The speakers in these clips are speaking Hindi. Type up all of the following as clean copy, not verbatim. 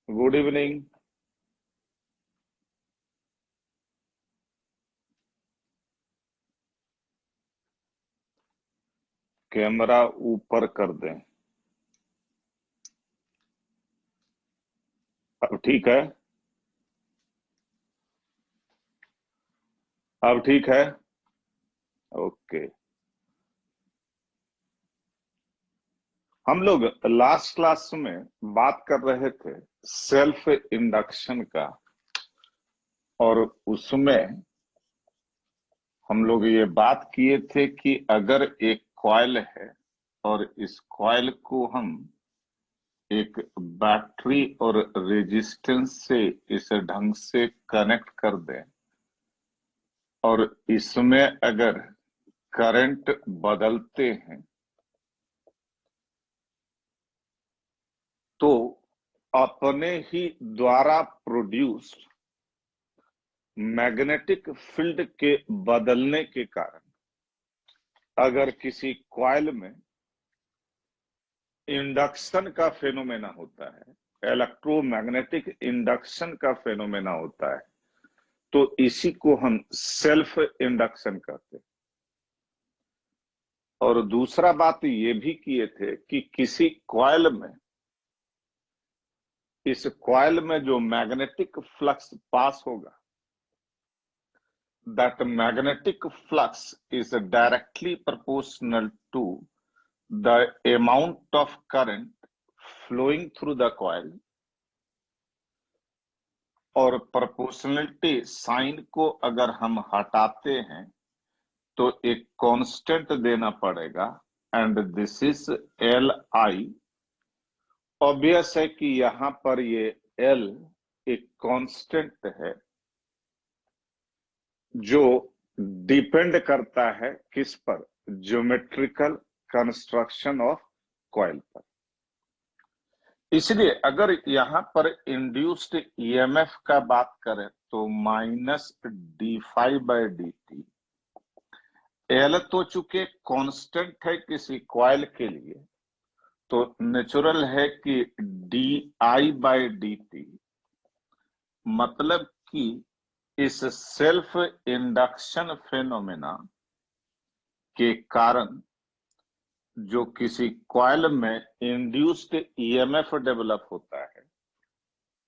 Good evening. कैमरा ऊपर कर दें। अब ठीक है। अब ठीक है। ओके। हम लोग लास्ट क्लास में बात कर रहे थे सेल्फ इंडक्शन का, और उसमें हम लोग ये बात किए थे कि अगर एक कॉइल है और इस कॉइल को हम एक बैटरी और रेजिस्टेंस से इस ढंग से कनेक्ट कर दें और इसमें अगर करंट बदलते हैं तो अपने ही द्वारा प्रोड्यूस्ड मैग्नेटिक फील्ड के बदलने के कारण अगर किसी कॉइल में इंडक्शन का फेनोमेना होता है, इलेक्ट्रोमैग्नेटिक इंडक्शन का फेनोमेना होता है, तो इसी को हम सेल्फ इंडक्शन कहते हैं। और दूसरा बात ये भी किए थे कि किसी कॉइल में, इस कॉइल में जो मैग्नेटिक फ्लक्स पास होगा, that magnetic flux is directly proportional to the amount of current flowing through the coil। और प्रोपोर्शनलिटी साइन को अगर हम हटाते हैं तो एक कांस्टेंट देना पड़ेगा, and this is L I. Obvious है कि यहां पर ये एल एक कांस्टेंट है जो डिपेंड करता है किस पर, ज्योमेट्रिकल कंस्ट्रक्शन ऑफ कॉइल पर। इसलिए अगर यहां पर इंड्यूस्ड ईएमएफ का बात करें तो minus D five by D T. L तो चूंकि कांस्टेंट है किसी कॉइल के लिए, तो नेचुरल है कि D I by D T, मतलब कि इस सेल्फ इंडक्शन फेनोमेना के कारण जो किसी कॉइल में इंड्यूस्ड ईएमएफ डेवलप होता है,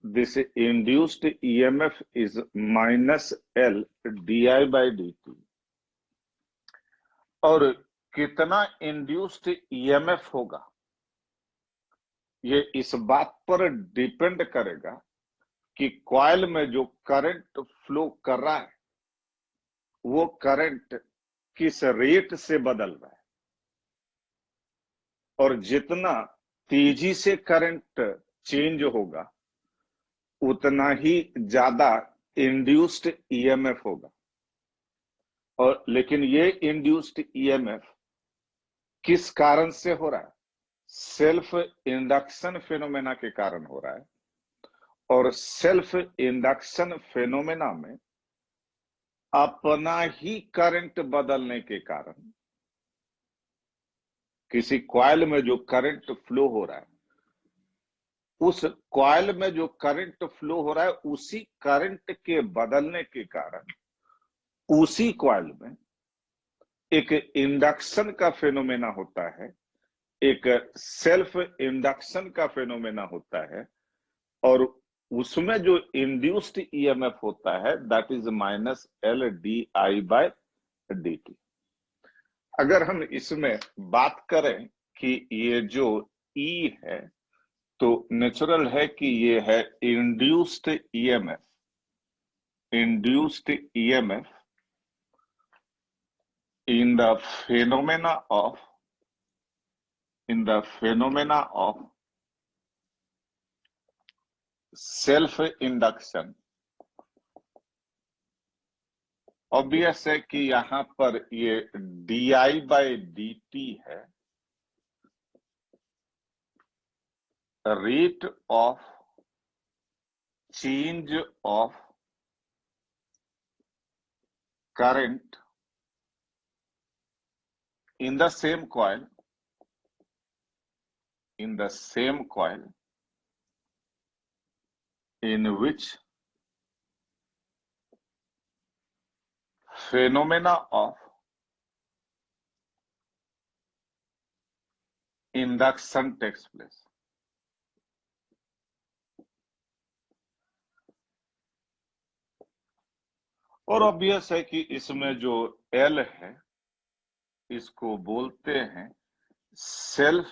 this induced EMF is minus L D I by D T. और कितना इंड्यूस्ड ईएमएफ होगा ये इस बात पर डिपेंड करेगा कि कॉइल में जो करंट फ्लो कर रहा है वो करंट किस रेट से बदल रहा है। और जितना तेजी से करंट चेंज होगा उतना ही ज्यादा इंड्यूस्ड ईएमएफ होगा। और लेकिन ये इंड्यूस्ड ईएमएफ किस कारण से हो रहा है? सेल्फ इंडक्शन फेनोमेना के कारण हो रहा है। और सेल्फ इंडक्शन फेनोमेना में अपना ही करंट बदलने के कारण किसी कॉइल में जो करंट फ्लो हो रहा है, उस कॉइल में जो करंट फ्लो हो रहा है उसी करंट के बदलने के कारण उसी कॉइल में एक इंडक्शन का फेनोमेना होता है, एक सेल्फ इंडक्शन का फेनोमेना होता है। और उसमें जो इंड्यूस्ड ईएमएफ होता है that is minus L D I by D T. अगर हम इसमें बात करें कि ये जो ई है तो नेचुरल है कि ये है induced EMF. Induced EMF in the phenomena of self induction। Obvious है कि यहां पर ये D I by D T है, rate of change of current in the same coil in which phenomena of induction takes place. और ऑब्वियस है कि इसमें जो एल है इसको बोलते हैं सेल्फ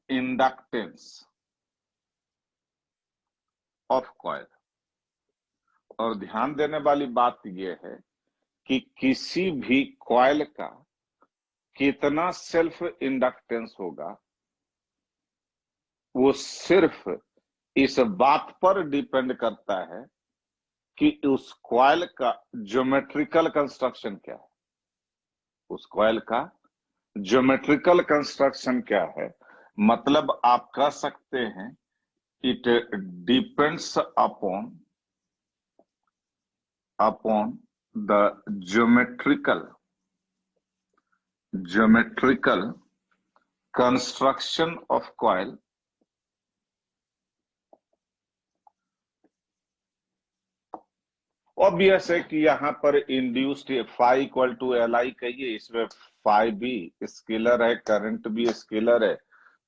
इंडक्टेंस ऑफ कॉइल। और ध्यान देने वाली बात यह है कि किसी भी कॉइल का कितना सेल्फ इंडक्टेंस होगा वो सिर्फ इस बात पर डिपेंड करता है कि उस कॉइल का ज्योमेट्रिकल कंस्ट्रक्शन क्या है। उस कॉइल का ज्योमेट्रिकल कंस्ट्रक्शन क्या है, मतलब आप कह सकते हैं it depends upon the geometrical construction of coil obvious है कि यहां पर induced phi equal to L I कहिए, इसमें फाई भी स्केलर है, करंट भी स्केलर है,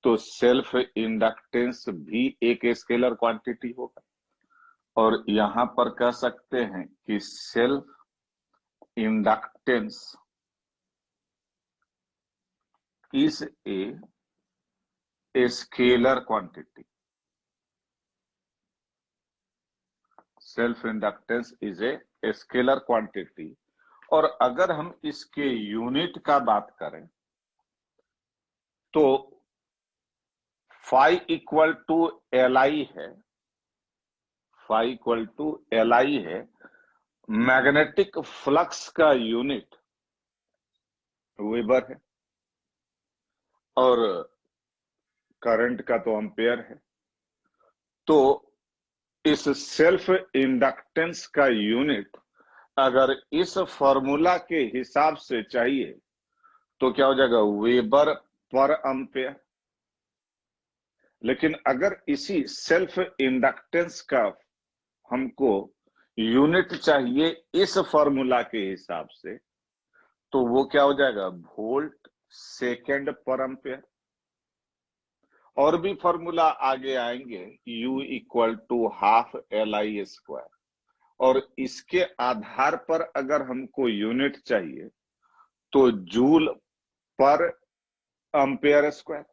तो सेल्फ इंडक्टेंस भी एक स्केलर क्वांटिटी होगा। और यहां पर कह सकते हैं कि self inductance is a scalar quantity. Self inductance is a scalar quantity. और अगर हम इसके यूनिट का बात करें तो phi equal to L I है, phi equal to L I है। मैग्नेटिक फ्लक्स का यूनिट वेबर है और करंट का तो एम्पेयर है। तो इस सेल्फ इंडक्टेंस का यूनिट अगर इस फॉर्मूला के हिसाब से चाहिए तो क्या हो जाएगा, वेबर पर एम्पेयर। लेकिन अगर इसी सेल्फ इंडक्टेंस का हमको यूनिट चाहिए इस फॉर्मूला के हिसाब से तो वो क्या हो जाएगा, वोल्ट सेकेंड पर एम्पेयर। और भी फॉर्मूला आगे आएंगे, U equal to half L I square. और इसके आधार पर अगर हमको यूनिट चाहिए तो जूल पर एम्पेयर स्क्वायर।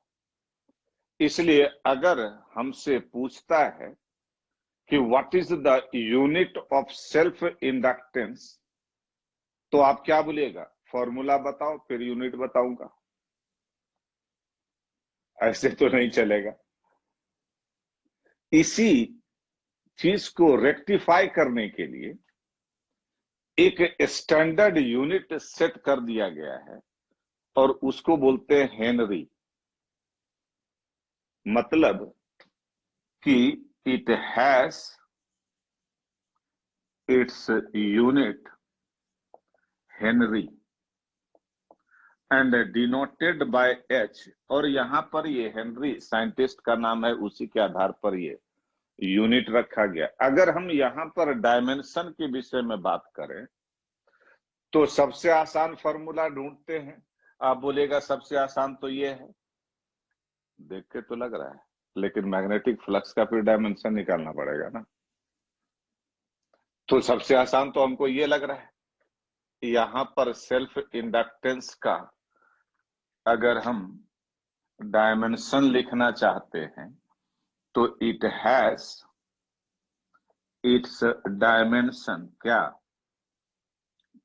इसलिए अगर हमसे पूछता है कि what is the unit of self inductance तो आप क्या बोलिएगा, फॉर्मूला बताओ फिर यूनिट बताऊंगा। ऐसे तो नहीं चलेगा। इसी चीज को रेक्टिफाई करने के लिए एक स्टैंडर्ड यूनिट सेट कर दिया गया है और उसको बोलते हैं हेनरी। मतलब कि it has its unit Henry and denoted by H. और यहां पर ये हेनरी साइंटिस्ट का नाम है, उसी के आधार पर ये यूनिट रखा गया। अगर हम यहां पर डायमेंशन के विषय में बात करें तो सबसे आसान फॉर्मूला ढूंढते हैं। आप बोलेगा सबसे आसान तो ये है, देख के तो लग रहा है, लेकिन मैग्नेटिक फ्लक्स का फिर डायमेंशन निकालना पड़ेगा ना। तो सबसे आसान तो हमको ये लग रहा है, यहां पर सेल्फ इंडक्टेंस का अगर हम डायमेंशन लिखना चाहते हैं तो इट हैज इट्स डायमेंशन, क्या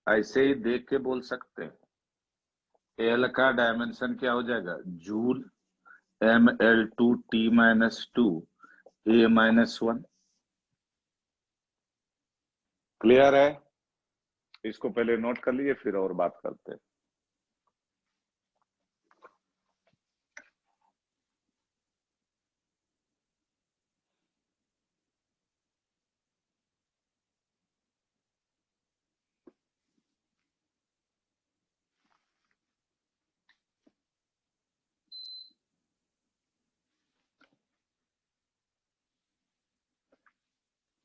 ऐसे ही देख के बोल सकते हैं, एल का डायमेंशन क्या हो जाएगा, जूल ml2t-2 a-1। क्लियर है? इसको पहले नोट कर लीजिए फिर और बात करते हैं।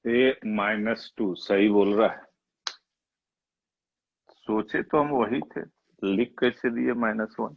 A-2 सही बोल रहा है। सोचे तो हम वही थे, लिख कैसे दिए -1।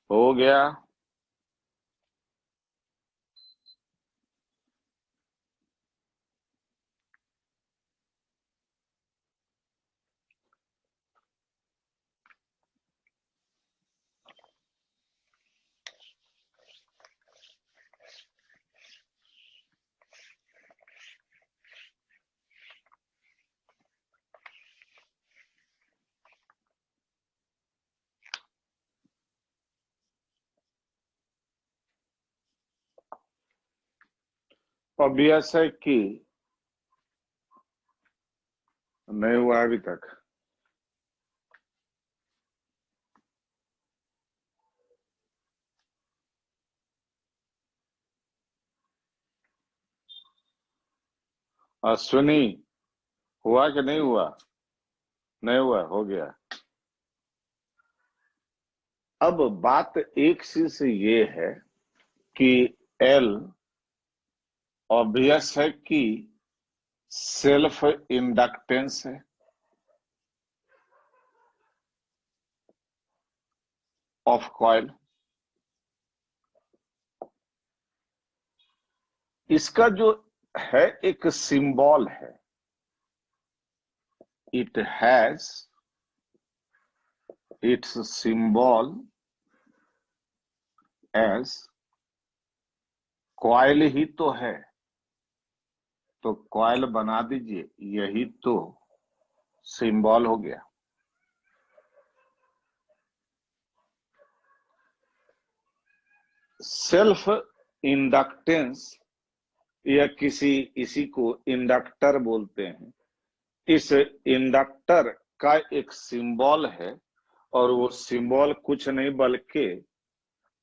हो गया। ऑब्वियस है कि नहीं हुआ अभी तक। अश्विनी, हुआ कि नहीं हुआ? नहीं हुआ, हो गया। अब बात एक चीज से ये है कि एल ऑब्वियस है कि सेल्फ इंडक्टेंस है ऑफ कॉइल। इसका जो है एक सिंबल है, it has its symbol as coil ही तो है, तो कॉइल बना दीजिए, यही तो सिंबल हो गया। सेल्फ इंडक्टेंस या इसी को इंडक्टर बोलते हैं। इस इंडक्टर का एक सिंबल है, और वो सिंबल कुछ नहीं बल्कि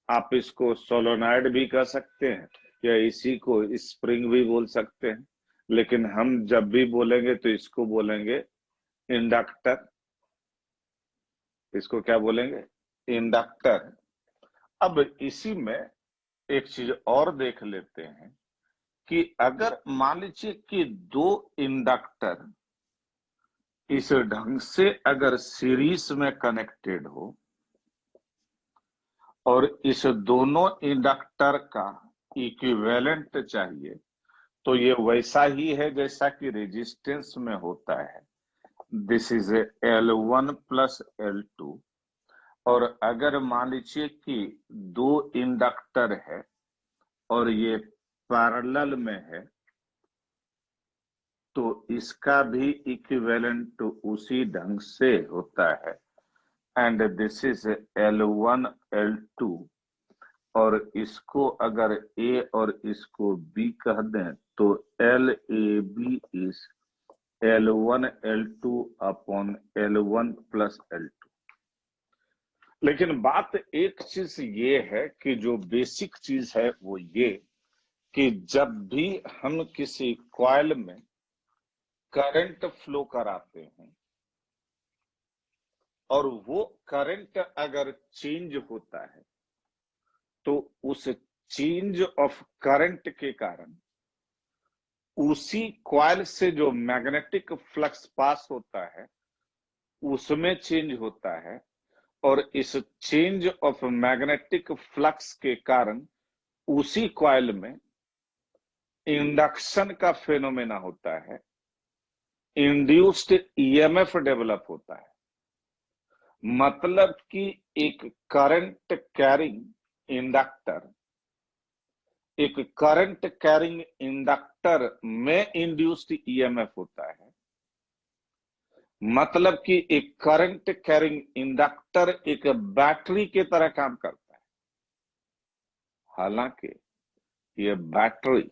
आप इसको सोलोनाइड भी कह सकते हैं या इसी को स्प्रिंग भी बोल सकते हैं, लेकिन हम जब भी बोलेंगे तो इसको बोलेंगे इंडक्टर। इसको क्या बोलेंगे? इंडक्टर। अब इसी में एक चीज और देख लेते हैं कि अगर मान लीजिए कि दो इंडक्टर इस ढंग से अगर सीरीज में कनेक्टेड हो और इस दोनों इंडक्टर का इक्विवेलेंट चाहिए, तो ये वैसा ही है जैसा कि रेजिस्टेंस में होता है। This is L1 plus L2। और अगर मान लीजिए कि दो इंडक्टर है और ये पैरेलल में है, तो इसका भी इक्विवेलेंट उसी ढंग से होता है। And this is L1 L2। और इसको अगर A और इसको B कह दें तो LAB is L1 L2 upon L1 plus L2। लेकिन बात एक चीज ये है कि जो बेसिक चीज है वो ये कि जब भी हम किसी कॉइल में करंट फ्लो कराते हैं और वो करंट अगर चेंज होता है, तो उस चेंज ऑफ करंट के कारण उसी कॉइल से जो मैग्नेटिक फ्लक्स पास होता है उसमें चेंज होता है, और इस चेंज ऑफ मैग्नेटिक फ्लक्स के कारण उसी कॉइल में इंडक्शन का फेनोमेना होता है, इंड्यूस्ड ईएमएफ डेवलप होता है। मतलब कि एक करंट कैरिंग इंडक्टर, एक करंट कैरिंग इंडक्टर में इंड्यूस्ड ईएमएफ होता है। मतलब कि एक करंट कैरिंग इंडक्टर एक बैटरी की तरह काम करता है। हालांकि ये बैटरी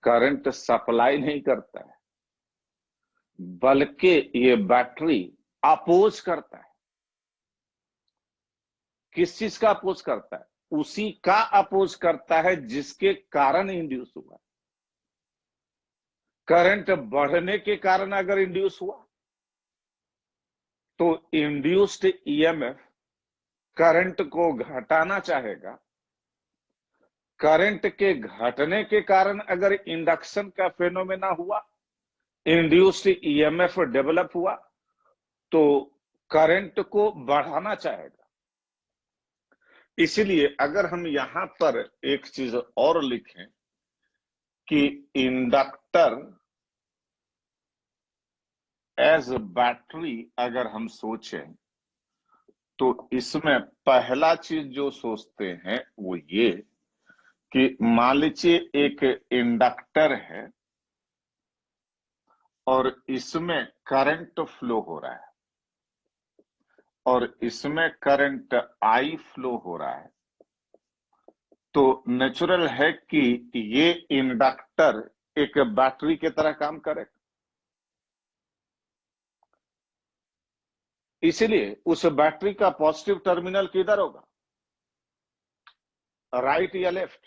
करंट सप्लाई नहीं करता है, बल्कि ये बैटरी अपोज करता है। किस चीज का अपोज करता है? उसी का अपोज करता है जिसके कारण इंड्यूस हुआ। करंट बढ़ने के कारण अगर इंड्यूस हुआ तो इंड्यूस्ड ईएमएफ करंट को घटाना चाहेगा। करंट के घटने के कारण अगर इंडक्शन का फेनोमेना हुआ, इंड्यूस्ड ईएमएफ डेवलप हुआ, तो करंट को बढ़ाना चाहेगा। इसलिए अगर हम यहां पर एक चीज और लिखें कि इंडक्टर एज बैटरी अगर हम सोचें, तो इसमें पहला चीज जो सोचते हैं वो ये कि मान लीजिए एक इंडक्टर है और इसमें करंट फ्लो हो रहा है और इसमें करंट आई फ्लो हो रहा है, तो नेचुरल है कि ये इंडक्टर एक बैटरी की तरह काम करेगा। इसलिए उस बैटरी का पॉजिटिव टर्मिनल किधर होगा? राइट या लेफ्ट?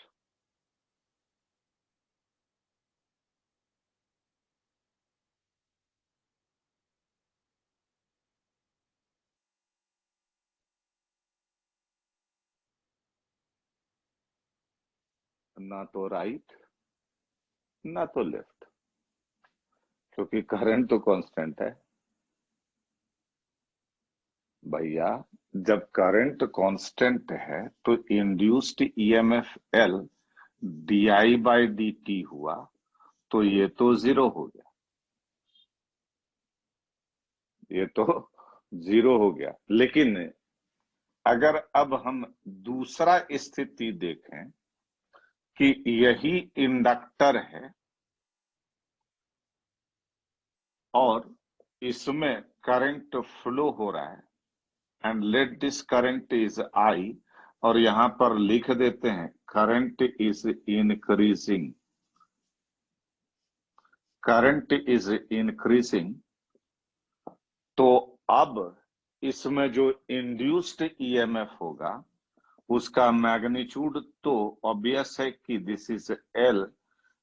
ना तो राइट ना तो लेफ्ट, क्योंकि करंट तो कांस्टेंट है भैया। जब करंट कांस्टेंट है तो induced EMF L DI by D T हुआ, तो ये तो जीरो हो गया। ये तो जीरो हो गया। लेकिन अगर अब हम दूसरा स्थिति देखें कि यही इंडक्टर है और इसमें करंट फ्लो हो रहा है, and let this current is I, और यहां पर लिख देते हैं current is increasing, current is increasing. तो अब इसमें जो इंड्यूस्ड ईएमएफ होगा उसका मैग्नीट्यूड तो ऑब्वियस है कि this is L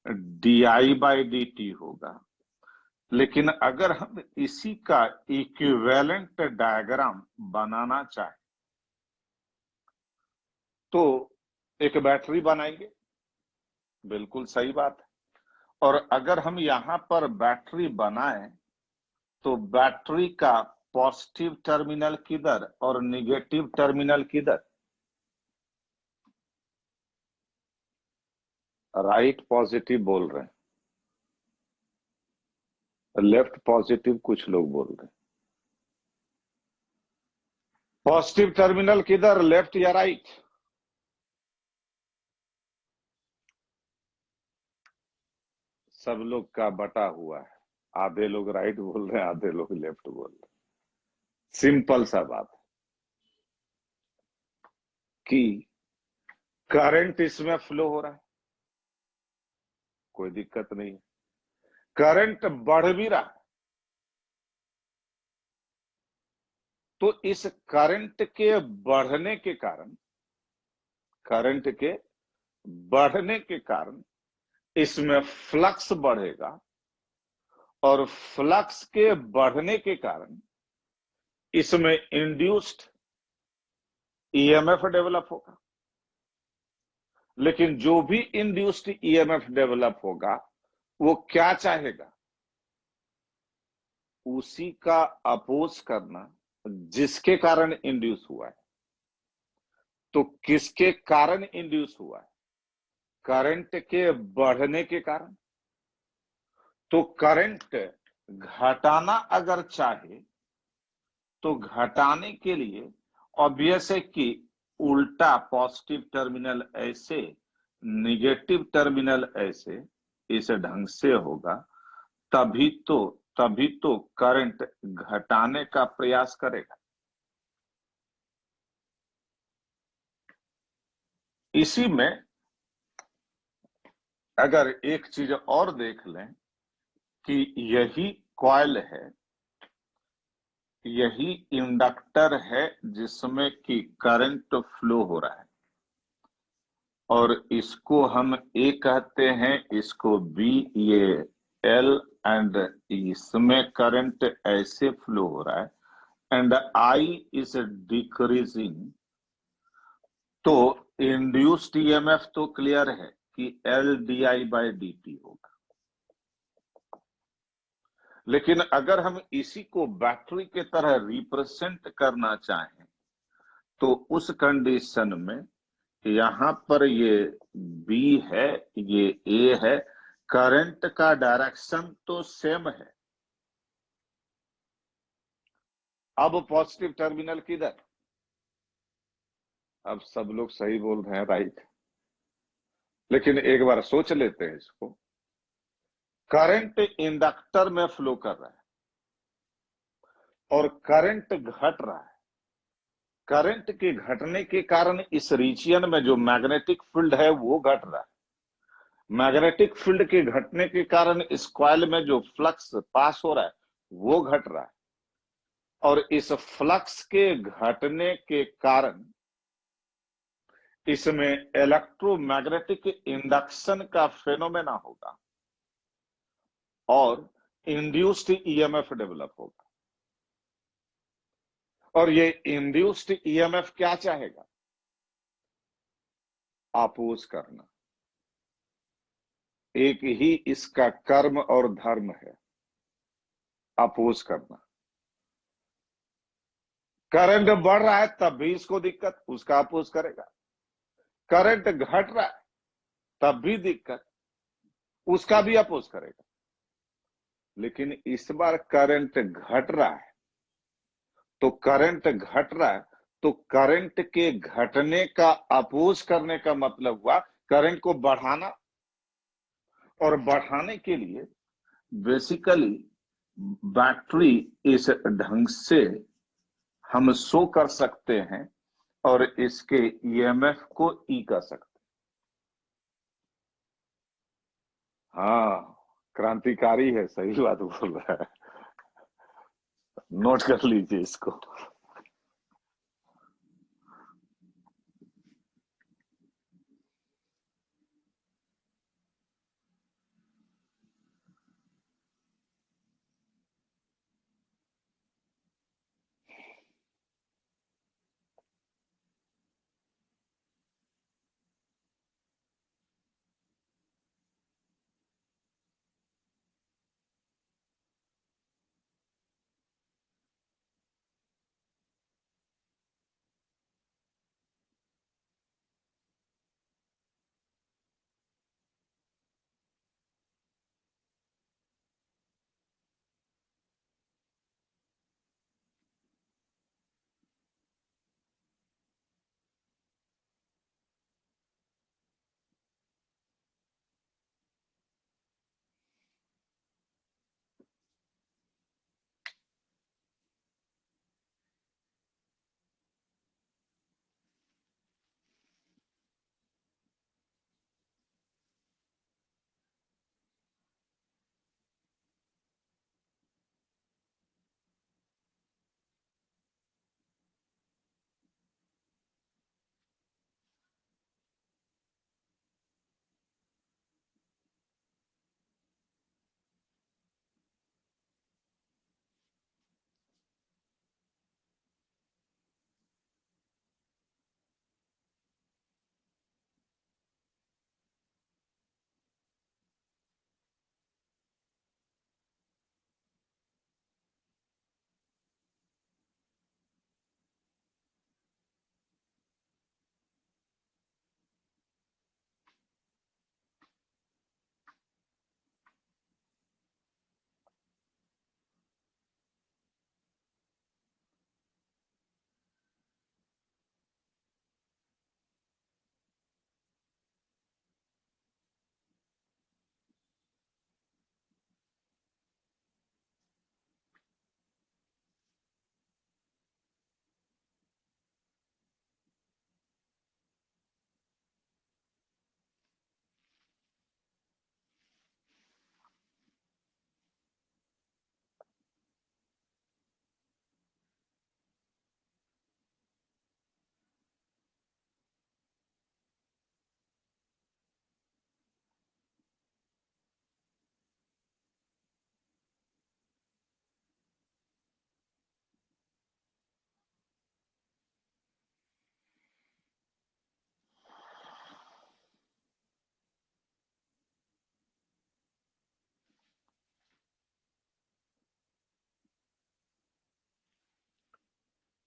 D I by D T होगा। लेकिन अगर हम इसी का इक्विवेलेंट डायग्राम बनाना चाहें तो एक बैटरी बनाएंगे, बिल्कुल सही बात है। और अगर हम यहां पर बैटरी बनाएं तो बैटरी का पॉजिटिव टर्मिनल किधर और निगेटिव टर्मिनल किधर? राइट पॉजिटिव बोल रहे हैं, लेफ्ट पॉजिटिव कुछ लोग बोल रहे हैं। पॉजिटिव टर्मिनल किधर, लेफ्ट या राइट? सब लोग का बटा हुआ है, आधे लोग राइट बोल रहे हैं, आधे लोग लेफ्ट बोल रहे हैं। सिंपल सा बात है कि करंट इसमें फ्लो हो रहा है, कोई दिक्कत नहीं है। करंट बढ़ भी रहा है तो इस करंट के बढ़ने के कारण, करंट के बढ़ने के कारण इसमें फ्लक्स बढ़ेगा, और फ्लक्स के बढ़ने के कारण इसमें इंड्यूस्ड ईएमएफ डेवलप होगा। लेकिन जो भी इंड्यूस्ड ईएमएफ डेवलप होगा वो क्या चाहेगा? उसी का अपोज करना जिसके कारण इंड्यूस हुआ है। तो किसके कारण इंड्यूस हुआ है? करंट के बढ़ने के कारण। तो करंट घटाना अगर चाहे तो घटाने के लिए ऑब्वियस है कि उल्टा पॉजिटिव टर्मिनल ऐसे, निगेटिव टर्मिनल ऐसे, इस ढंग से होगा, तभी तो करंट घटाने का प्रयास करेगा। इसी में अगर एक चीज और देख लें कि यही कॉइल है, यही इंडक्टर है जिसमें कि करंट फ्लो हो रहा है, और इसको हम ए कहते हैं, इसको बी, ये एल, एंड इसमें करंट ऐसे फ्लो हो रहा है, एंड आई इज डिक्रीजिंग। तो इंड्यूस्ड ईएमएफ तो क्लियर है कि L D I by D T होगा। लेकिन अगर हम इसी को बैटरी के तरह रिप्रेजेंट करना चाहें तो उस कंडीशन में यहां पर ये बी है, ये ए है, करंट का डायरेक्शन तो सेम है। अब पॉजिटिव टर्मिनल किधर? अब सब लोग सही बोल रहे हैं, राइट। लेकिन एक बार सोच लेते हैं इसको। करंट इंडक्टर में फ्लो कर रहा है और करंट घट रहा है। करंट के घटने के कारण इस रीजियन में जो मैग्नेटिक फील्ड है वो घट रहा है। मैग्नेटिक फील्ड के घटने के कारण इस कॉइल में जो फ्लक्स पास हो रहा है वो घट रहा है, और इस फ्लक्स के घटने के कारण इसमें इलेक्ट्रोमैग्नेटिक इंडक्शन का फेनोमेना होगा और इंड्यूस्ड ईएमएफ डेवलप होगा। और ये इंड्यूस्ड ईएमएफ क्या चाहेगा? अपोज करना। एक ही इसका कर्म और धर्म है, अपोज करना। करंट बढ़ रहा है तब भी इसको दिक्कत, उसका अपोज करेगा। करंट घट रहा है तब भी दिक्कत, उसका भी अपोज करेगा। लेकिन इस बार करंट घट रहा है, तो करंट घट रहा है तो करंट के घटने का अपोज करने का मतलब हुआ करंट को बढ़ाना। और बढ़ाने के लिए बेसिकली बैटरी इस ढंग से हम शो कर सकते हैं और इसके ईएमएफ को ई कर सकते हैं। हाँ, क्रांतिकारी है, सही बात बोल रहा है। नोट कर लीजिए इसको।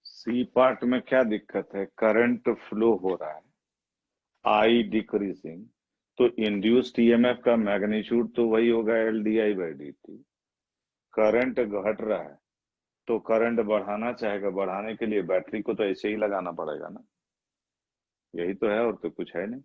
सी पार्ट में क्या दिक्कत है? करंट फ्लो हो रहा है, आई डिक्रीजिंग, तो इंड्यूस्ड ईएमएफ का मैग्नीट्यूड तो वही होगा, L D I by D T. Current घट रहा है तो करंट बढ़ाना चाहेगा, बढ़ाने के लिए बैटरी को तो ऐसे ही लगाना पड़ेगा ना। यही तो है, और तो कुछ है नहीं।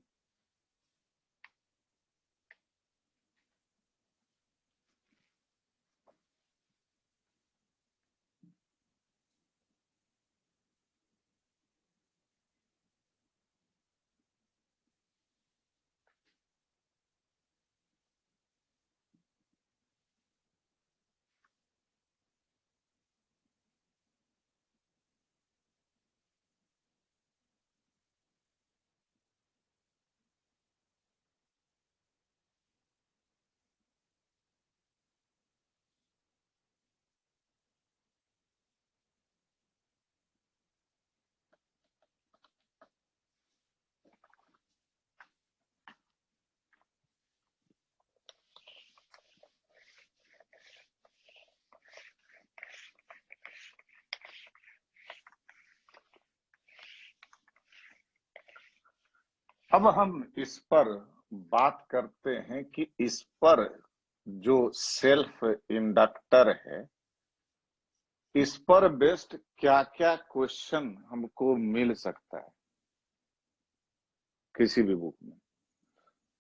अब हम इस पर बात करते हैं कि इस पर जो सेल्फ इंडक्टर है, इस पर बेस्ड क्या क्या क्वेश्चन हमको मिल सकता है किसी भी बुक में।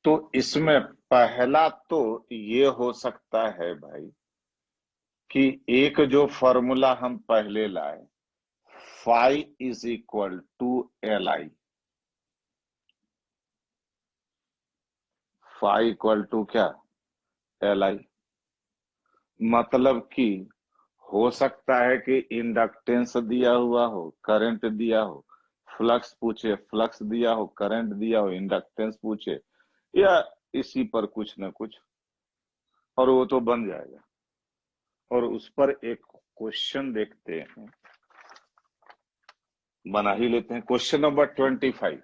तो इसमें पहला तो ये हो सकता है भाई कि एक जो फॉर्मूला हम पहले लाए, phi is equal to L I, phi equal to क्या, एल आई। मतलब कि हो सकता है कि इंडक्टेंस दिया हुआ हो, करंट दिया हो, फ्लक्स पूछे, फ्लक्स दिया हो, करंट दिया हो, इंडक्टेंस पूछे, या इसी पर कुछ ना कुछ, और वो तो बन जाएगा। और उस पर एक क्वेश्चन देखते हैं, बना ही लेते हैं। क्वेश्चन नंबर 25,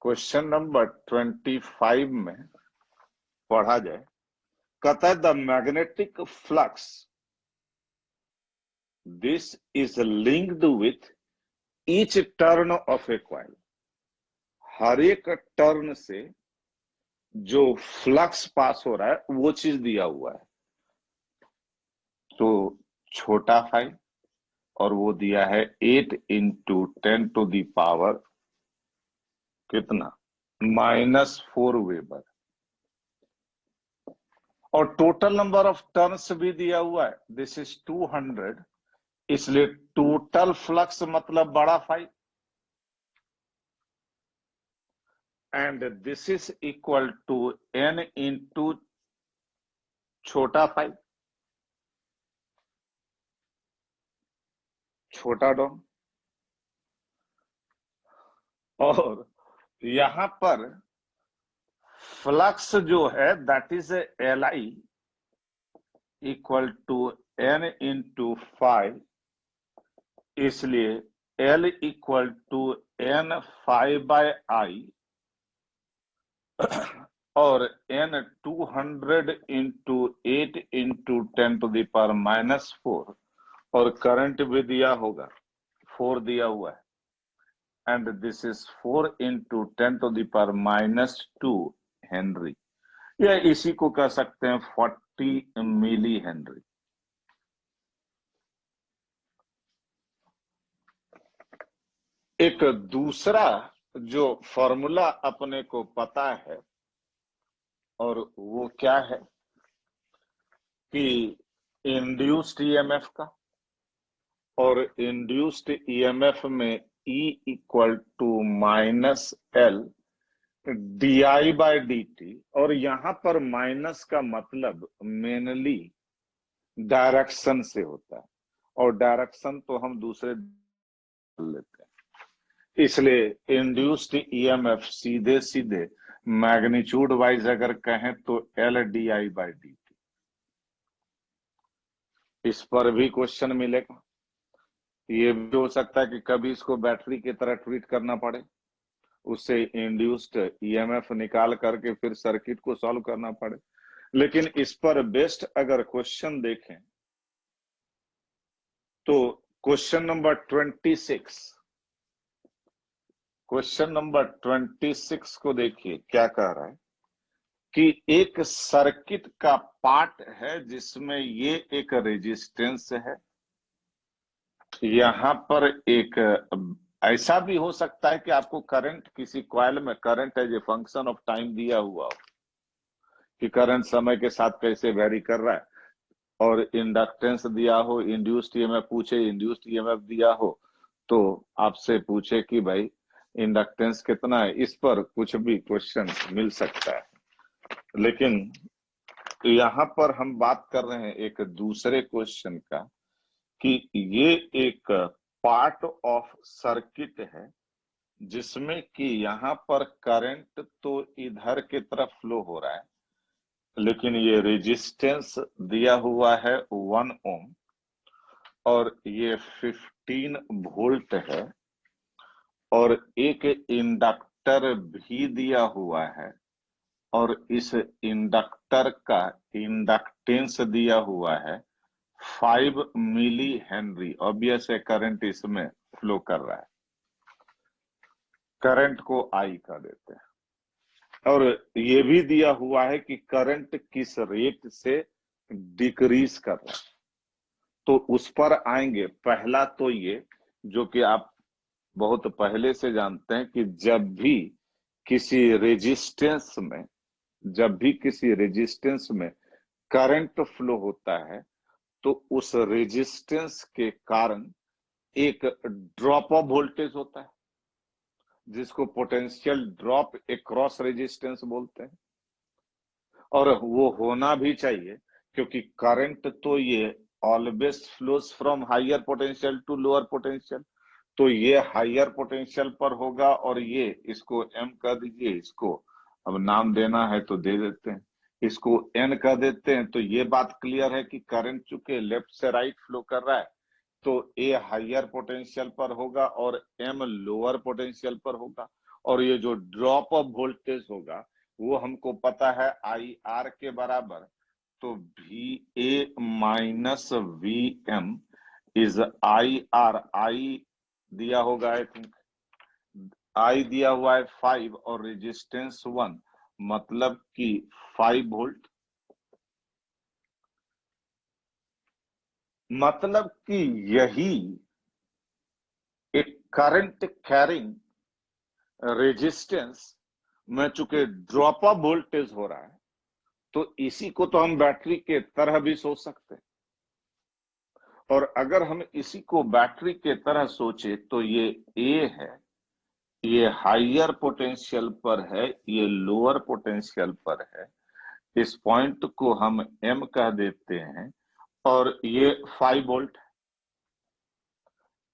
क्वेश्चन नंबर 25 में पढ़ा जाए, कहता है the magnetic flux this is linked with each turn of a coil. हर एक टर्न से जो फ्लक्स पास हो रहा है वो चीज दिया हुआ है। तो छोटा फाई, और वो दिया है 8 इंटू 10⁻⁻, कितना, -4 वेबर। और टोटल नंबर ऑफ टर्न्स भी दिया हुआ है, दिस इज 200, इसलिए टोटल फ्लक्स मतलब बड़ा phi, and this is equal to n into छोटा फाई, छोटा डॉन। और यहां पर फ्लक्स जो है that is L I equal to n into phi, इसलिए L equal to n phi by I, और n 200 इंटू 8 इंटू 10⁻⁻⁴, और करंट भी दिया होगा, 4 दिया हुआ है, and this is 4 into 10⁻⁻² Henry, या इसी को कह सकते हैं 40 मिली हेनरी। एक दूसरा जो फॉर्मूला अपने को पता है, और वो क्या है कि इंड्यूस्ड ईएमएफ का, और इंड्यूस्ड ईएमएफ में E equal to -L di/dt, और यहां पर माइनस का मतलब मेनली डायरेक्शन से होता है, और डायरेक्शन तो हम दूसरे लेते हैं, इसलिए इंड्यूस्ड ईएमएफ सीधे सीधे मैग्नीट्यूड वाइज अगर कहें तो LdI/dt। इस पर भी क्वेश्चन मिलेगा। ये भी हो सकता है कि कभी इसको बैटरी की तरह ट्रीट करना पड़े, उससे इंड्यूस्ड ईएमएफ निकाल करके फिर सर्किट को सॉल्व करना पड़े। लेकिन इस पर बेस्ट अगर क्वेश्चन देखें तो क्वेश्चन नंबर 26, क्वेश्चन नंबर 26 को देखिए क्या कह रहा है कि एक सर्किट का पार्ट है जिसमें ये एक रेजिस्टेंस है, यहां पर एक, ऐसा भी हो सकता है कि आपको करंट, किसी कॉइल में current as a function of time दिया हुआ हो कि करंट समय के साथ कैसे वेरी कर रहा है, और इंडक्टेंस दिया हो, इंड्यूस्ड ईएमएफ पूछे, इंड्यूस्ड ईएमएफ दिया हो, तो आपसे पूछे कि भाई इंडक्टेंस कितना है, इस पर कुछ भी क्वेश्चन मिल सकता है। लेकिन यहां पर हम बात कर रहे हैं एक दूसरे क्वेश्चन का कि ये एक पार्ट ऑफ सर्किट है जिसमें कि यहां पर करंट तो इधर की तरफ फ्लो हो रहा है, लेकिन ये रेजिस्टेंस दिया हुआ है 1 ओम, और ये 15 वोल्ट है, और एक इंडक्टर भी दिया हुआ है, और इस इंडक्टर का इंडक्टेंस दिया हुआ है 5 मिली हेनरी। ऑब्वियस है करंट इसमें फ्लो कर रहा है, करंट को आई कर देते हैं। और ये भी दिया हुआ है कि करंट किस रेट से डिक्रीज कर रहा है। तो उस पर आएंगे। पहला तो ये, जो कि आप बहुत पहले से जानते हैं कि जब भी किसी रेजिस्टेंस में करंट फ्लो होता है तो उस रेजिस्टेंस के कारण एक ड्रॉप ऑफ वोल्टेज होता है, जिसको पोटेंशियल ड्रॉप अक्रॉस रेजिस्टेंस बोलते हैं। और वो होना भी चाहिए, क्योंकि करंट तो ये always flows from higher potential to lower potential. तो ये हायर पोटेंशियल पर होगा, और ये इसको एम कर दीजिए, इसको अब नाम देना है तो दे देते हैं, इसको एन कर देते हैं। तो ये बात क्लियर है कि करंट चूंकि लेफ्ट से राइट फ्लो कर रहा है, तो ए हायर पोटेंशियल पर होगा और एम लोअर पोटेंशियल पर होगा। और ये जो ड्रॉप ऑफ वोल्टेज होगा वो हमको पता है आई आर के बराबर। तो V A minus V M is I R. I दिया होगा, आई थिंक आई दिया हुआ है 5 और रेजिस्टेंस 1, मतलब कि 5 वोल्ट। मतलब कि यही एक करंट कैरिंग रेजिस्टेंस में चूंकि ड्रॉप ऑफ वोल्टेज हो रहा है, तो इसी को तो हम बैटरी के तरह भी सोच सकते हैं। और अगर हम इसी को बैटरी के तरह सोचे तो ये ए है, ये हायर पोटेंशियल पर है, ये लोअर पोटेंशियल पर है। इस पॉइंट को हम एम कह देते हैं, और ये 5 वोल्ट।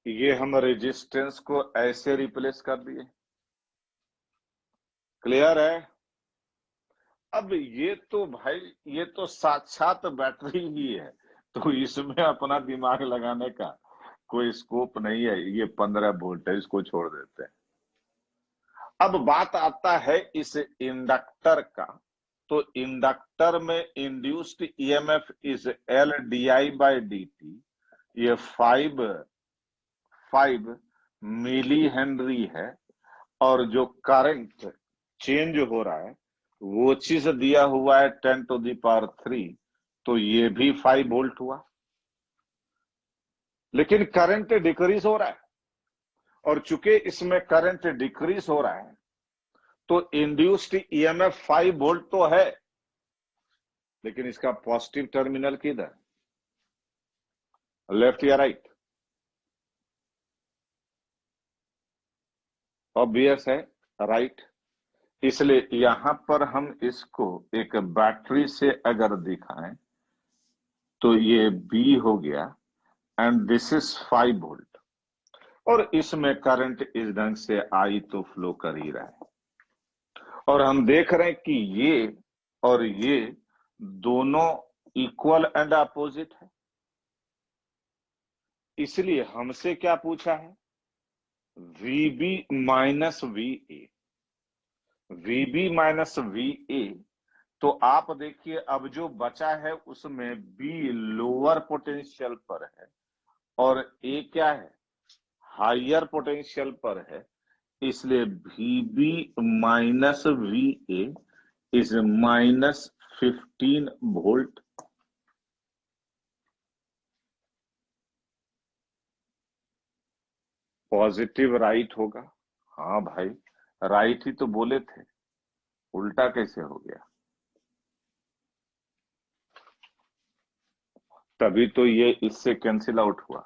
ये हम रेजिस्टेंस को ऐसे रिप्लेस कर दिए। क्लियर है? अब ये तो भाई, ये तो साक्षात बैटरी ही है, तो इसमें अपना दिमाग लगाने का कोई स्कोप नहीं है। ये 15 वोल्ट है, इसको छोड़ देते हैं। अब बात आता है इस इंडक्टर का। तो इंडक्टर में induced EMF is L D I by D T. ये 5 मिली हेनरी है। और जो करंट चेंज हो रहा है वो चीज दिया हुआ है 10⁻3। तो ये भी 5 वोल्ट हुआ। लेकिन करंट डिक्रीज हो रहा है, और चूंकि इसमें करंट डिक्रीज हो रहा है तो इंड्यूस्ड ईएमएफ 5 वोल्ट तो है, लेकिन इसका पॉजिटिव टर्मिनल किधर, लेफ्ट या राइट? ऑब्वियस है, राइट। इसलिए यहां पर हम इसको एक बैटरी से अगर दिखाएं तो ये बी हो गया, एंड दिस इज 5 वोल्ट। और इसमें करंट इस ढंग से आई तो फ्लो कर ही रहा है। और हम देख रहे हैं कि ये और ये दोनों इक्वल एंड अपोजिट है। इसलिए हमसे क्या पूछा है? VB minus V A. VB minus V A. तो आप देखिए, अब जो बचा है उसमें बी लोअर पोटेंशियल पर है और ए क्या है, हायर पोटेंशियल पर है। इसलिए VB minus V A is -15 volt. Positive right होगा। हाँ भाई, राइट ही तो बोले थे, उल्टा कैसे हो गया? तभी तो ये इससे कैंसिल आउट हुआ।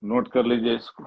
नोट कर लीजिए इसको।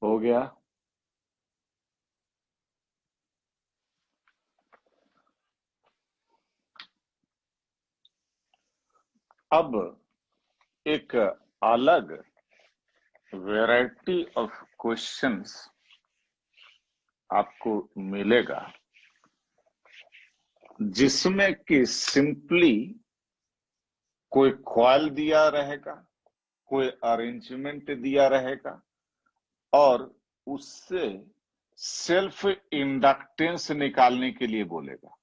हो गया। अब एक अलग वैरायटी ऑफ क्वेश्चंस आपको मिलेगा, जिसमें कि सिंपली कोई कॉइल दिया रहेगा, कोई अरेंजमेंट दिया रहेगा और उससे सेल्फ इंडक्टेंस निकालने के लिए बोलेगा।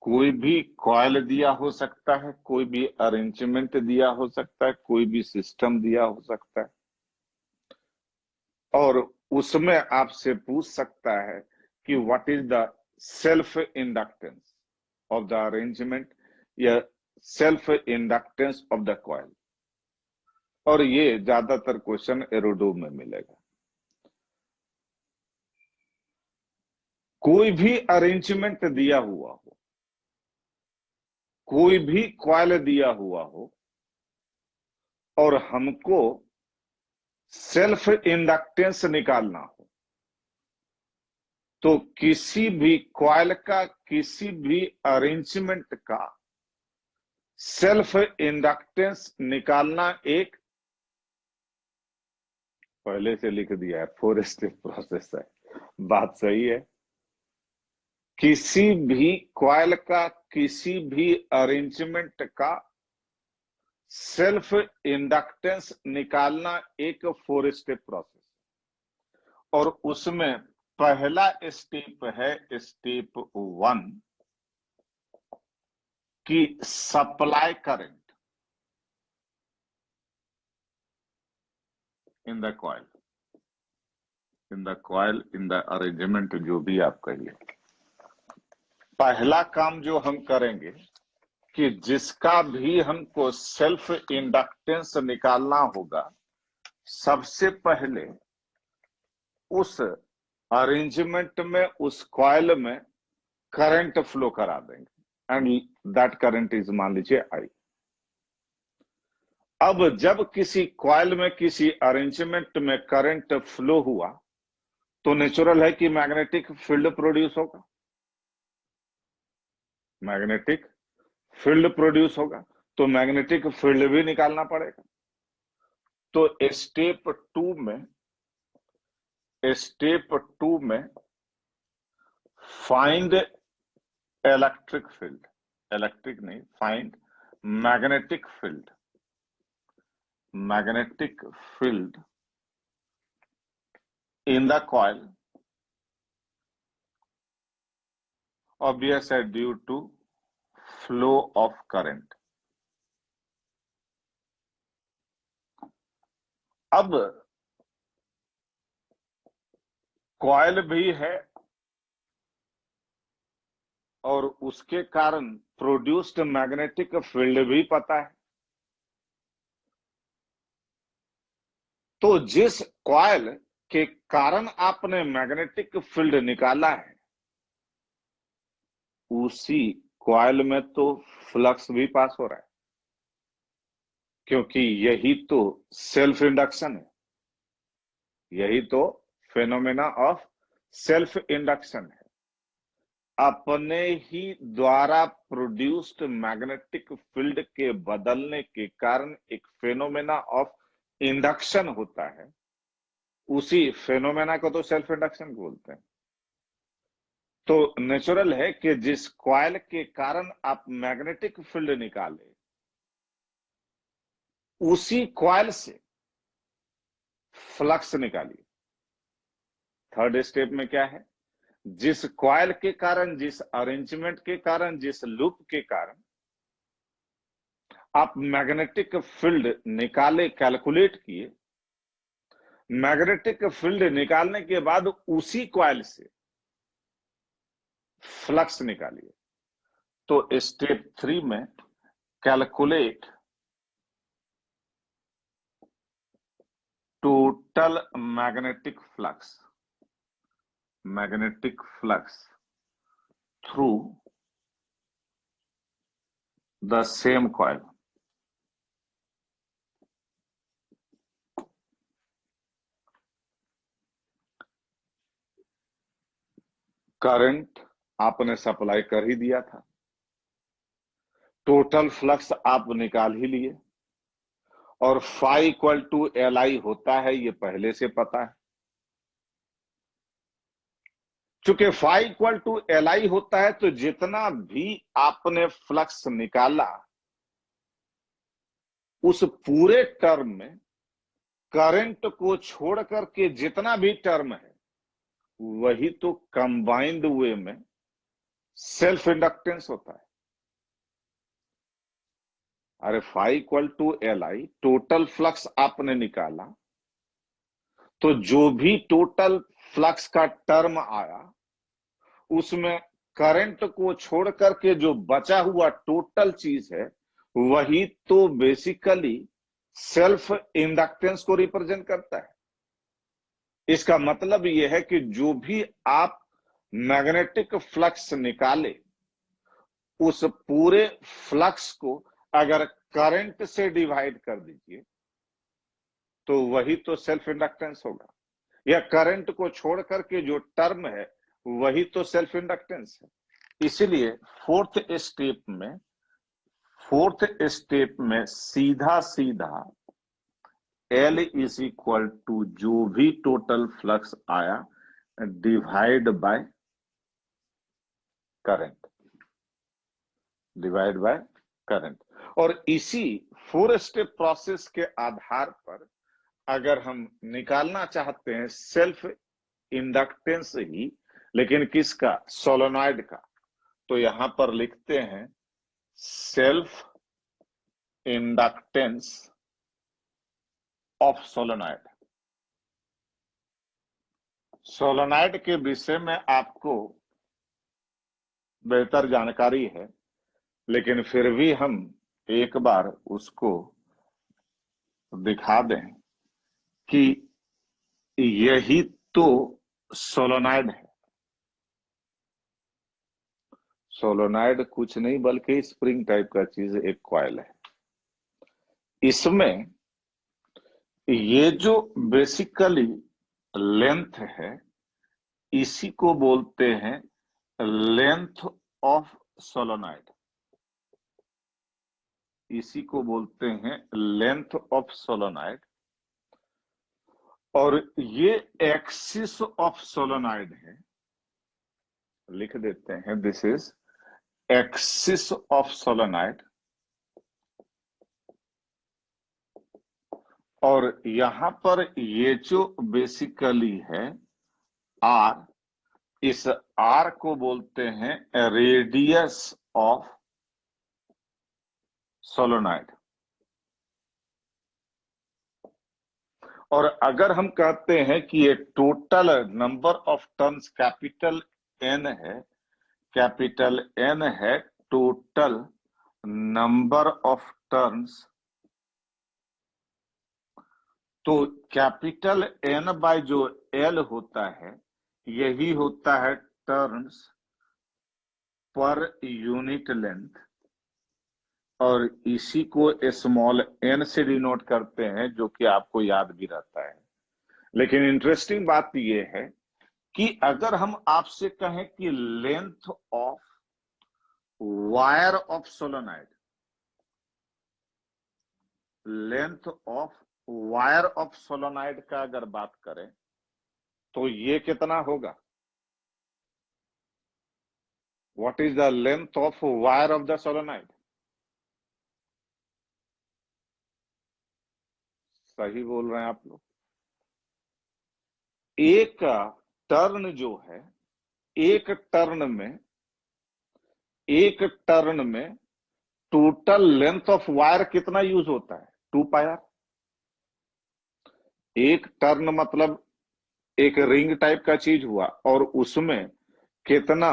कोई भी कॉइल दिया हो सकता है, कोई भी अरेंजमेंट दिया हो सकता है, कोई भी सिस्टम दिया हो सकता है, और उसमें आपसे पूछ सकता है कि what is the self inductance of the arrangement या self inductance of the coil. और ये ज्यादातर क्वेश्चन एरोडो में मिलेगा। कोई भी अरेंजमेंट दिया हुआ हो, कोई भी कॉइल दिया हुआ हो और हमको सेल्फ इंडक्टेंस निकालना हो, तो किसी भी कॉइल का, किसी भी अरेंजमेंट का सेल्फ इंडक्टेंस निकालना एक, पहले से लिख दिया है, 4 स्टेप प्रोसेस है। बात सही है। किसी भी कॉइल का, किसी भी अरेंजमेंट का सेल्फ इंडक्टेंस निकालना एक 4 स्टेप प्रोसेस, और उसमें पहला स्टेप है स्टेप 1 की supply current in the coil, in the coil, in the arrangement, जो भी आप कहिए। पहला काम जो हम करेंगे कि जिसका भी हमको सेल्फ इंडक्टेंस निकालना होगा, सबसे पहले उस अरेंजमेंट में, उस कॉइल में करंट फ्लो करा देंगे, एंड दैट करंट इज, मान लीजिए, आई। अब जब किसी कॉइल में, किसी अरेंजमेंट में करंट फ्लो हुआ, तो नेचुरल है कि मैग्नेटिक फील्ड प्रोड्यूस होगा, मैग्नेटिक फील्ड प्रोड्यूस होगा, तो मैग्नेटिक फील्ड भी निकालना पड़ेगा। तो स्टेप 2 में फाइंड इलेक्ट्रिक फील्ड, इलेक्ट्रिक नहीं, find magnetic field, magnetic field in the coil, obvious है, due to flow of current। अब कॉइल भी है और उसके कारण प्रोड्यूस्ड मैग्नेटिक फील्ड भी पता है। तो जिस कॉइल के कारण आपने मैग्नेटिक फील्ड निकाला है, उसी कॉइल में तो फ्लक्स भी पास हो रहा है, क्योंकि यही तो सेल्फ इंडक्शन है, यही तो फेनोमेना ऑफ सेल्फ इंडक्शन है। अपने ही द्वारा प्रोड्यूस्ड मैग्नेटिक फील्ड के बदलने के कारण एक फेनोमेना ऑफ इंडक्शन होता है। उसी फेनोमेना को तो सेल्फ इंडक्शन बोलते हैं। तो नेचुरल है कि जिस कॉइल के कारण आप मैग्नेटिक फील्ड निकाले, उसी कॉइल से फ्लक्स निकालिए। थर्ड स्टेप में क्या है? जिस कॉइल के कारण, जिस अरेंजमेंट के कारण, जिस लूप के कारण आप मैग्नेटिक फील्ड निकाले, कैलकुलेट किए, मैग्नेटिक फील्ड निकालने के बाद उसी कॉइल से फ्लक्स निकालिए। तो स्टेप 3 में calculate total magnetic flux, magnetic flux through the same coil. Current आपने सप्लाई कर ही दिया था, टोटल फ्लक्स आप निकाल ही लिए, और phi equal to L I होता है ये पहले से पता है। चूंकि phi equal to L I होता है तो जितना भी आपने फ्लक्स निकाला उस पूरे टर्म में करंट को छोड़ करके जितना भी टर्म है वही तो कंबाइंड वे में सेल्फ इंडक्टेंस होता है। अरे phi equal to L I total flux आपने निकाला तो जो भी टोटल फ्लक्स का टर्म आया उसमें करंट को छोड़ करके जो बचा हुआ टोटल चीज है वही तो बेसिकली सेल्फ इंडक्टेंस को रिप्रेजेंट करता है। इसका मतलब यह है कि जो भी आप मैग्नेटिक फ्लक्स निकाले उस पूरे फ्लक्स को अगर करंट से डिवाइड कर दीजिए तो वही तो सेल्फ इंडक्टेंस होगा, या करंट को छोड़ करके जो टर्म है वही तो सेल्फ इंडक्टेंस है। इसलिए फोर्थ स्टेप में सीधा सीधा L इज इक्वल टू जो भी टोटल फ्लक्स आया डिवाइड बाय करंट, और इसी 4 स्टेप प्रोसेस के आधार पर अगर हम निकालना चाहते हैं सेल्फ इंडक्टेंस ही, लेकिन किसका, सोलेनॉइड का, तो यहां पर लिखते हैं self inductance of solenoid. Solenoid के विषय में आपको बेहतर जानकारी है, लेकिन फिर भी हम एक बार उसको दिखा दें कि यही तो सोलेनॉइड है। सोलेनॉइड कुछ नहीं बल्कि स्प्रिंग टाइप का चीज, एक कॉइल है। इसमें ये जो बेसिकली लेंथ है इसी को बोलते हैं लेंथ ऑफ सोलेनॉइड, इसी को बोलते हैं लेंथ ऑफ सोलेनॉइड। और ये एक्सिस ऑफ सोलेनॉइड है, लिख देते हैं this is axis of solenoid. और यहां पर ये जो बेसिकली है आर, इस आर को बोलते हैं रेडियस ऑफ सोलेनॉइड। और अगर हम कहते हैं कि ये total number of turns capital N है, कैपिटल एन है टोटल नंबर ऑफ टर्न्स, तो कैपिटल एन बाय जो एल होता है यही होता है टर्न्स पर यूनिट लेंथ, और इसी को स्मॉल एन से डिनोट करते हैं जो कि आपको याद भी रहता है। लेकिन इंटरेस्टिंग बात यह है कि अगर हम आपसे कहें कि length of wire of solenoid, length of wire of solenoid का अगर बात करें तो ये कितना होगा, what is the length of wire of the solenoid? सही बोल रहे हैं आप लोग। एक टर्न जो है, एक टर्न में टोटल लेंथ ऑफ वायर कितना यूज होता है, 2 पाई आर। एक टर्न मतलब एक रिंग टाइप का चीज हुआ और उसमें कितना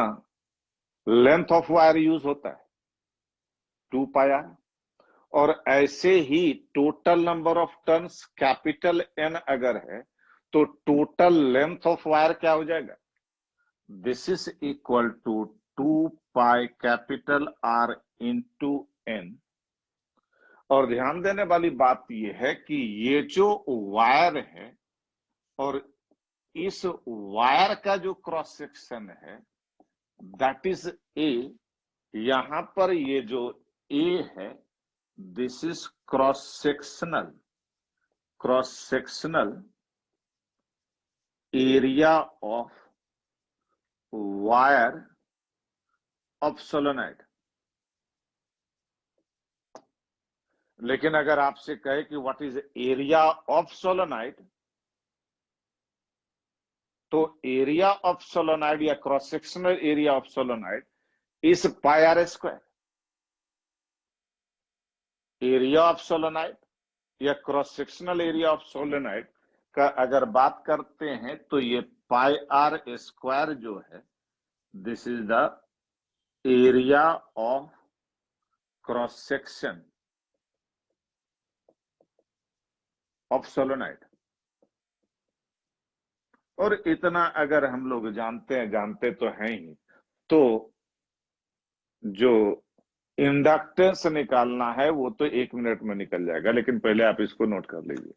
लेंथ ऑफ वायर यूज होता है, 2 पाई आर। और ऐसे ही total number of turns capital N अगर है तो टोटल लेंथ ऑफ वायर क्या हो जाएगा, this is equal to 2 pi capital R into N. और ध्यान देने वाली बात यह है कि ये जो वायर है और इस वायर का जो क्रॉस सेक्शन है दैट इज ए। यहां पर ये जो ए है, this is cross sectional area of wire of solenoid. लेकिन अगर आपसे कहे कि what is area of solenoid, तो एरिया ऑफ सोलेनोइड या cross sectional area of solenoid is pi R square. Area of solenoid या cross sectional area of solenoid का अगर बात करते हैं तो ये पाई आर स्क्वायर जो है, this is the area of cross section of solenoid. और इतना अगर हम लोग जानते तो हैं ही, तो जो इंडक्टेंस निकालना है वो तो 1 मिनट में निकल जाएगा, लेकिन पहले आप इसको नोट कर लीजिए।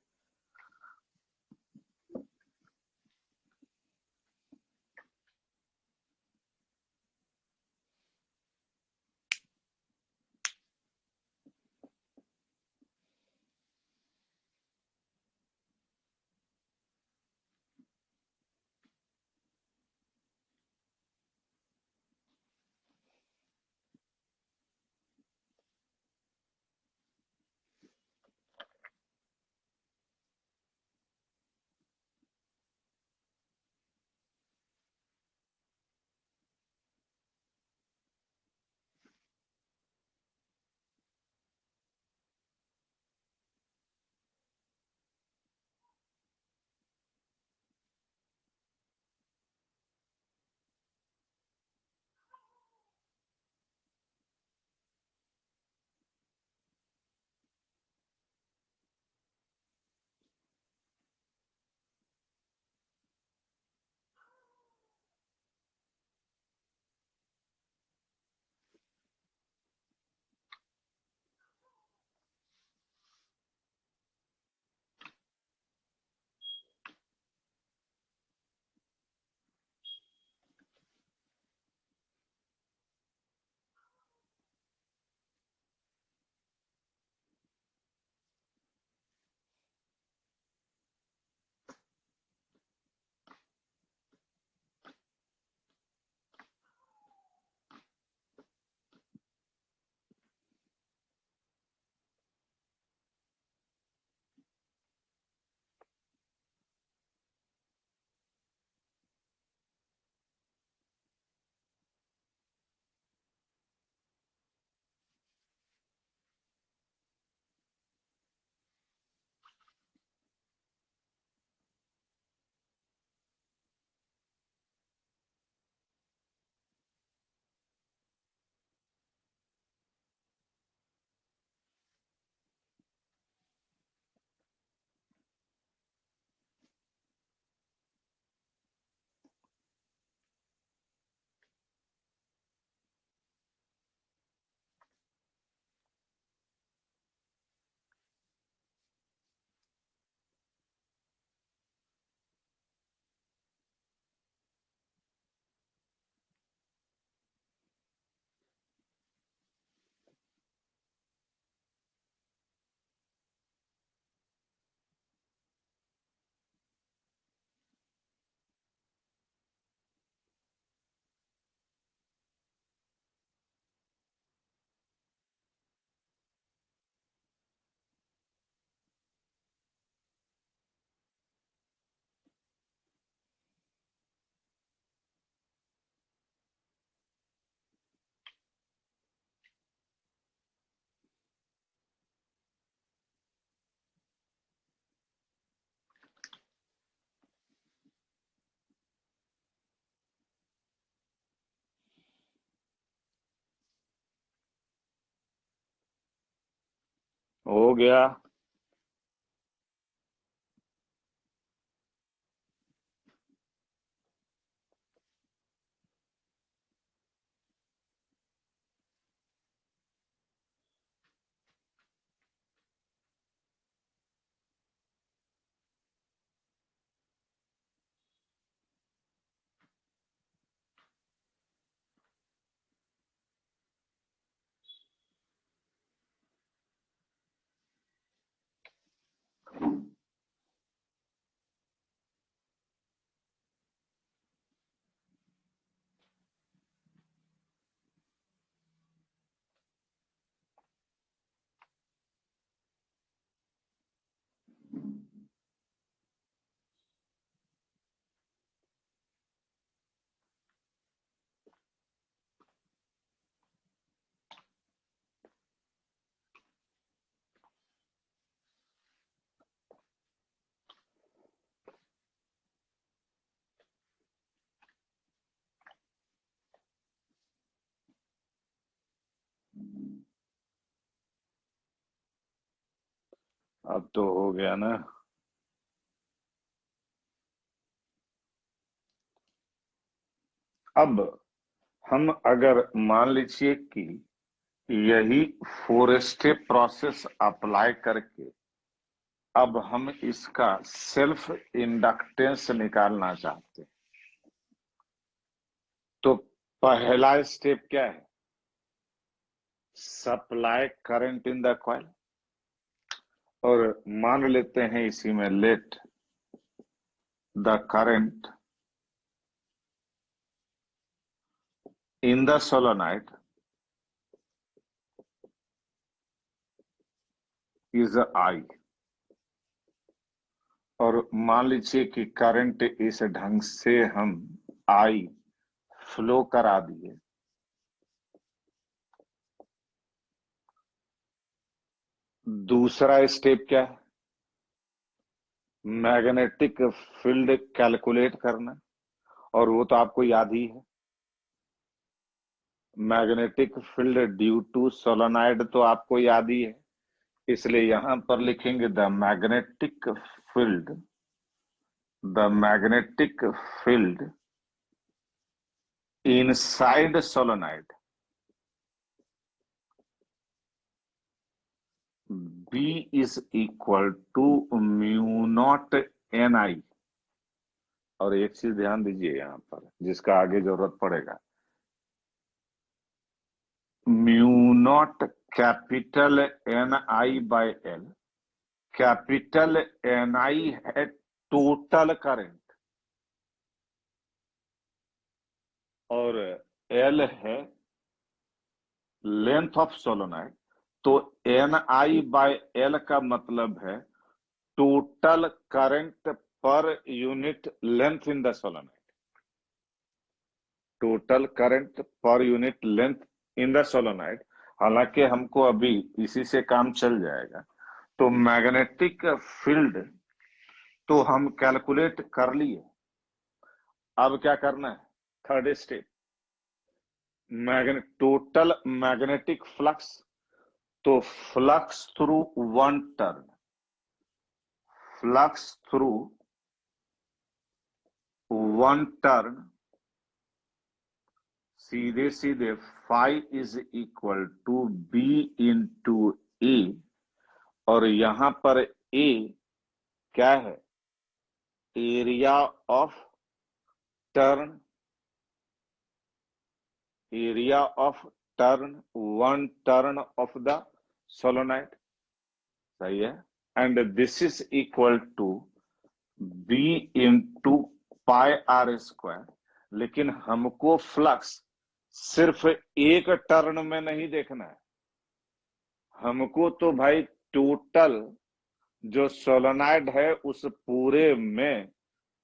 हो गया। अब तो हो गया ना। अब हम अगर मान लीजिए कि यही 4 स्टेप प्रोसेस अप्लाई करके अब हम इसका सेल्फ इंडक्टेंस निकालना चाहते हैं, तो पहला स्टेप क्या है? Supply current in the coil, और मान लेते हैं इसी में let the current in the solenoid is I, और मान लीजिए कि करंट इस ढंग से हम आई फ्लो करा दिए। दूसरा स्टेप क्या है? मैग्नेटिक फील्ड कैलकुलेट करना, और वो तो आपको याद ही है। Magnetic field due to solenoid तो आपको याद ही है, इसलिए यहां पर लिखेंगे the magnetic field inside solenoid B is equal to mu naught N I. और एक चीज ध्यान दीजिए यहां पर, जिसका आगे जरूरत पड़ेगा। Mu naught capital N I by L. Capital N I है टोटल करंट, और एल है लेंथ ऑफ सोलोनाइड। तो एन आई बाय एल का मतलब है total current per unit length in the solenoid. Total current per unit length in the solenoid. हालांकि हमको अभी इसी से काम चल जाएगा। तो मैग्नेटिक फील्ड तो हम कैलकुलेट कर लिए। अब क्या करना है? Third step, total magnetic flux. तो flux through one turn, flux through one turn, सीधे सीधे phi is equal to B into A. और यहां पर ए क्या है? Area of turn, area of turn, one turn of the solenoid. सही है। And this is equal to B into pi R square. लेकिन हमको फ्लक्स सिर्फ एक टर्न में नहीं देखना है, हमको तो भाई टोटल जो सोलोनाइड है उस पूरे में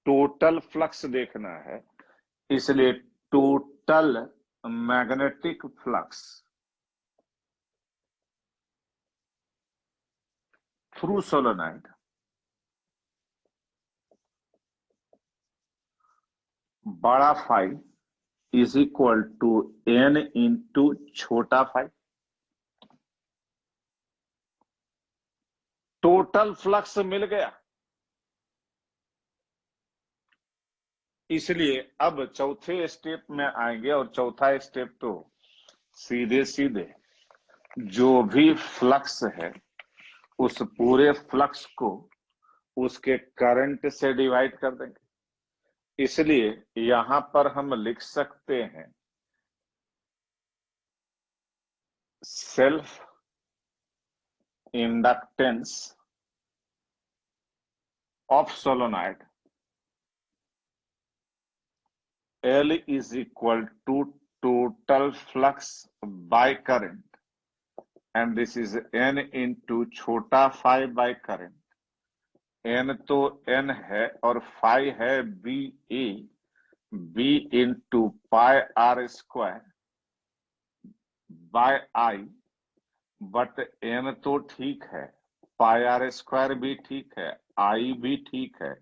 टोटल फ्लक्स देखना है। इसलिए total magnetic flux through solenoid बड़ा phi is equal to N into छोटा फाई। टोटल फ्लक्स मिल गया। इसलिए अब चौथे स्टेप में आएंगे, और चौथा स्टेप तो सीधे सीधे जो भी फ्लक्स है उस पूरे फ्लक्स को उसके करंट से डिवाइड कर देंगे। इसलिए यहां पर हम लिख सकते हैं self inductance of solenoid L is equal to total flux by current, and this is N into छोटा phi by current। N तो N है और phi है B into pi R square by I। But N तो ठीक है, pi R square भी ठीक है, I भी ठीक है,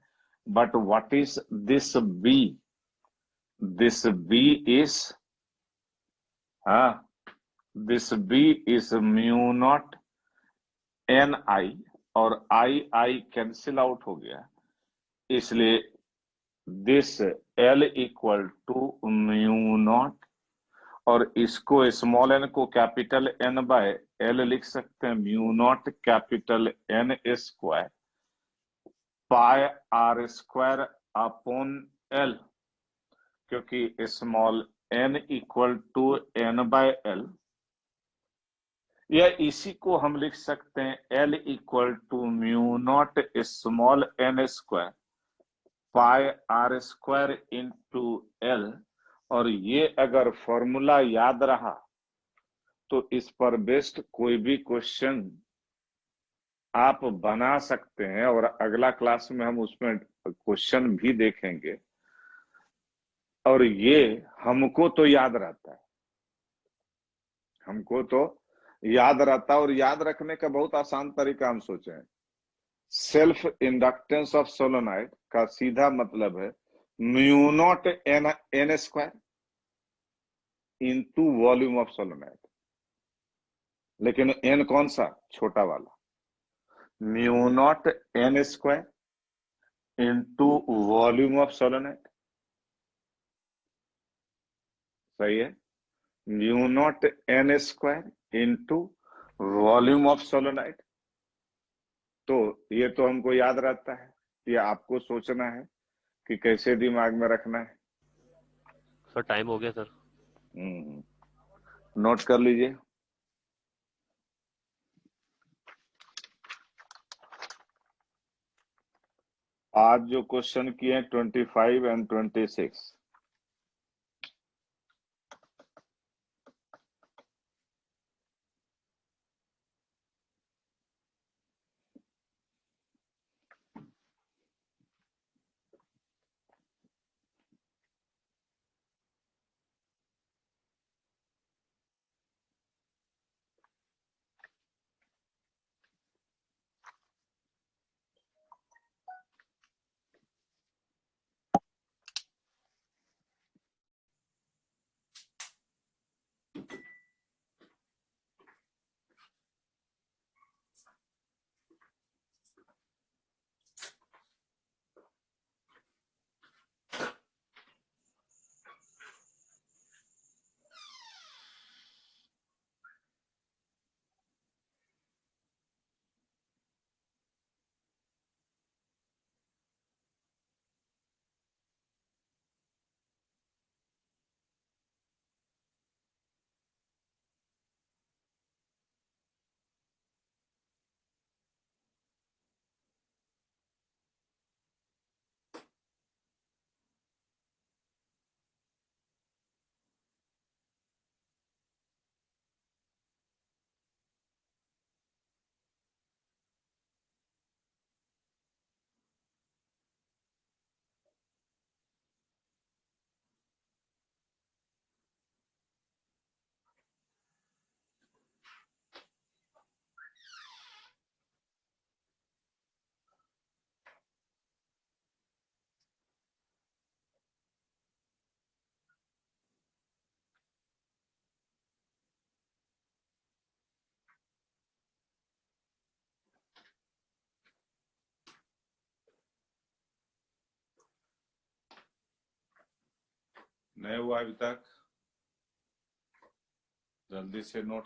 but what is this B? This B is, हाँ, this B is mu naught Ni, और आई आई कैंसिल आउट हो गया, इसलिए this L equal to mu naught, और इसको स्मॉल n को कैपिटल N बाय L लिख सकते हैं, mu naught capital N square pi R square upon L, क्योंकि small n equal to N by L, या इसी को हम लिख सकते हैं L equal to mu naught small n square pi R square into L। और ये अगर फॉर्मूला याद रहा तो इस पर बेस्ड कोई भी क्वेश्चन आप बना सकते हैं, और अगला क्लास में हम उसमें क्वेश्चन भी देखेंगे। और ये हमको तो याद रहता है, हमको तो याद रहता है, और याद रखने का बहुत आसान तरीका हम सोचे हैं। सेल्फ इंडक्टेंस ऑफ सोलोनाइड का सीधा मतलब है mu naught N square into volume of solenoid, लेकिन एन कौन सा, छोटा वाला, mu naught N square into volume of solenoid, सही है, mu naught N square into volume of solenoid. तो ये तो हमको याद रहता है, ये आपको सोचना है कि कैसे दिमाग में रखना है। सर टाइम हो गया सर। नोट कर लीजिए। आज जो क्वेश्चन किए हैं 25 एंड 26, नहीं हुआ अभी तक, जल्दी से नोट